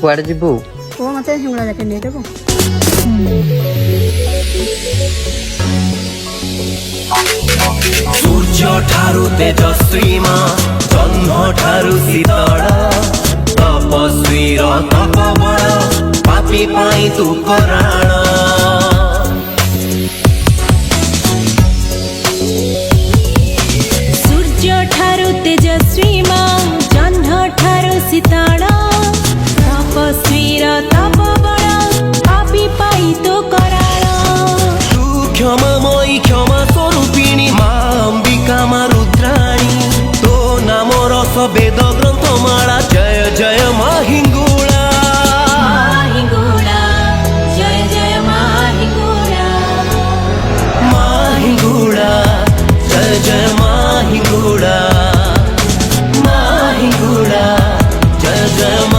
କୁଆଡ଼େ ଯିବୁ? ପୁଅ ମତେ ହିଙ୍ଗୁଳା ଯାକେ ନେଇଦେବୁ। ସୂର୍ଯ୍ୟ ଠାରୁ ତେଜସ୍ୱୀମା, ଜହ୍ନ ଠାରୁ ଶୀତଳ, ତପସ୍ୱୀର ତପବଳ, ପାପୀ ପାଇଁ ତୁ କରାଳ। ସୂର୍ଯ୍ୟ ଠାରୁ ତେଜସ୍ୱୀମା, ଜହ୍ନ ଠାରୁ ଶୀତଳ, ତପସ୍ୱୀର ତପବଳ, ପାପୀ ପାଇଁ ତୁ କରାଳ। ତୁ କ୍ଷମାମୟୀ କ୍ଷମା ସ୍ୱରୂପିଣୀ ମା ଅମ୍ବିକା ମା ରୁଦ୍ରାଣୀ, ତୋ ନାମ ରସ ବେଦ ଗ୍ରନ୍ଥମାଳା, ଜୟ ଜୟ ମା ହିଙ୍ଗୁଳା। ହିଙ୍ଗୁଳା ଜୟ ଜୟ ମା ହିଙ୍ଗୁଳା, ମା ହିଙ୍ଗୁଳା ଜୟ ଜୟ ମା ହିଙ୍ଗୁଳା, ମା ହିଙ୍ଗୁଳା ଜୟ ଜୟ ମା